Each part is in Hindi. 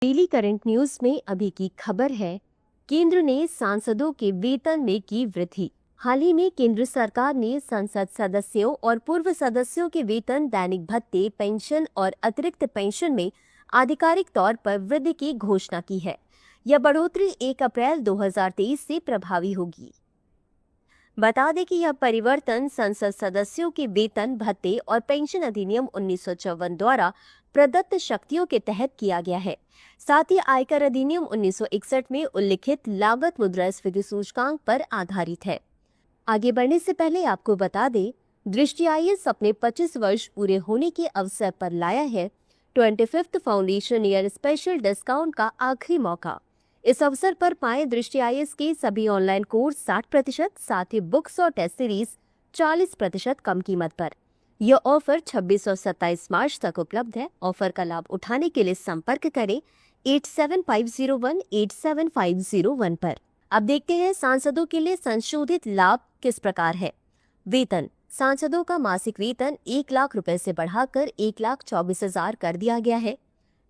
डेली करंट न्यूज में अभी की खबर है, केंद्र ने सांसदों के वेतन में की वृद्धि। हाल ही में केंद्र सरकार ने संसद सदस्यों और पूर्व सदस्यों के वेतन, दैनिक भत्ते, पेंशन और अतिरिक्त पेंशन में आधिकारिक तौर पर वृद्धि की घोषणा की है। यह बढ़ोतरी 1 अप्रैल 2023 से प्रभावी होगी। बता दें कि यह परिवर्तन संसद सदस्यों के वेतन, भत्ते और पेंशन अधिनियम 1954 द्वारा प्रदत्त शक्तियों के तहत किया गया है। साथ ही आयकर अधिनियम 1961 में उल्लिखित लागत मुद्रास्फीति सूचकांक पर आधारित है। आगे बढ़ने से पहले आपको बता दें, दृष्टि आईएएस अपने 25 वर्ष पूरे होने के अवसर पर लाया है 25th foundation year special discount का आखिरी मौका। इस अवसर पर पाएं दृष्टि आईएएस के सभी ऑनलाइन कोर्स 60%, साथ ही बुक्स और टेस्ट सीरीज 40% कम कीमत पर। यह ऑफर 26 और 27 मार्च तक उपलब्ध है। ऑफर का लाभ उठाने के लिए संपर्क करें 8750187501 पर। अब देखते हैं सांसदों के लिए संशोधित लाभ किस प्रकार है। वेतन: सांसदों का मासिक वेतन 1 लाख रुपए से बढ़ाकर 1,24,000 कर दिया गया है।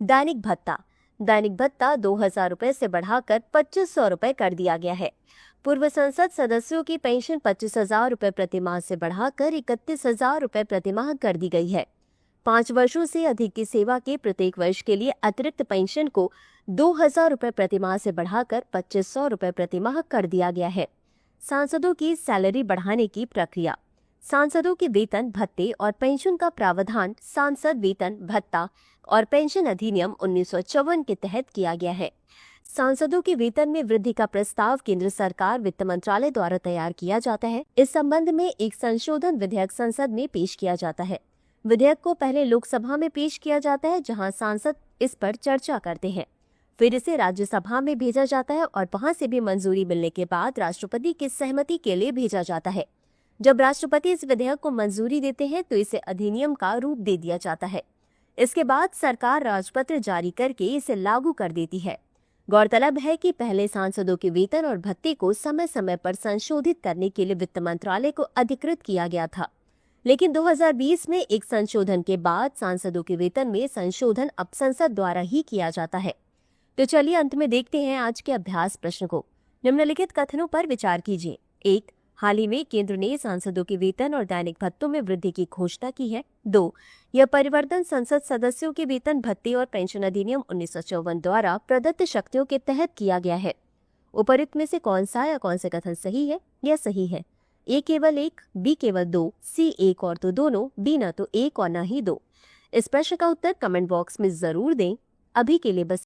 दैनिक भत्ता: दैनिक भत्ता 2,000 रुपए से बढ़ाकर 2,500 रुपए कर दिया गया है। पूर्व संसद सदस्यों की पेंशन 25,000 रुपए प्रतिमाह से बढ़ाकर 31,000 रुपए प्रतिमाह कर दी गई है। 5 वर्षों से अधिक की सेवा के प्रत्येक वर्ष के लिए अतिरिक्त पेंशन को 2,000 रुपए प्रतिमाह से बढ़ाकर 2,500 रुपए प्रतिमाह कर दिया गया है। सांसदों की सैलरी बढ़ाने की प्रक्रिया: सांसदों के वेतन, भत्ते और पेंशन का प्रावधान सांसद वेतन, भत्ता और पेंशन अधिनियम 1954 के तहत किया गया है। सांसदों के वेतन में वृद्धि का प्रस्ताव केंद्र सरकार वित्त मंत्रालय द्वारा तैयार किया जाता है। इस संबंध में एक संशोधन विधेयक संसद में पेश किया जाता है। विधेयक को पहले लोकसभा में पेश किया जाता है, जहां सांसद इस पर चर्चा करते हैं। फिर इसे राज्यसभा में भेजा जाता है और वहां से भी मंजूरी मिलने के बाद राष्ट्रपति की सहमति के लिए भेजा जाता है। जब राष्ट्रपति इस विधेयक को मंजूरी देते हैं तो इसे अधिनियम का रूप दे दिया जाता है। इसके बाद सरकार राजपत्र जारी करके इसे लागू कर देती है। गौरतलब है कि पहले सांसदों के वेतन और भत्ते को समय समय पर संशोधित करने के लिए वित्त मंत्रालय को अधिकृत किया गया था, लेकिन 2020 में एक संशोधन के बाद सांसदों के वेतन में संशोधन अब संसद द्वारा ही किया जाता है। तो चलिए अंत में देखते हैं आज के अभ्यास प्रश्न को। निम्नलिखित कथनों पर विचार कीजिए। 1. हाल ही में केंद्र ने सांसदों के वेतन और दैनिक भत्तों में वृद्धि की घोषणा की है। 2. यह परिवर्तन संसद सदस्यों के वेतन, भत्ते और पेंशन अधिनियम 1954 द्वारा प्रदत्त शक्तियों के तहत किया गया है। उपरोक्त में से कौन सा या कौन से कथन सही है? यह सही है। ए केवल 1, बी केवल 2, सी 1 और तो दोनों, डी न तो 1 और न ही 2। इस प्रश्न का उत्तर कमेंट बॉक्स में जरूर दें। अभी के लिए बस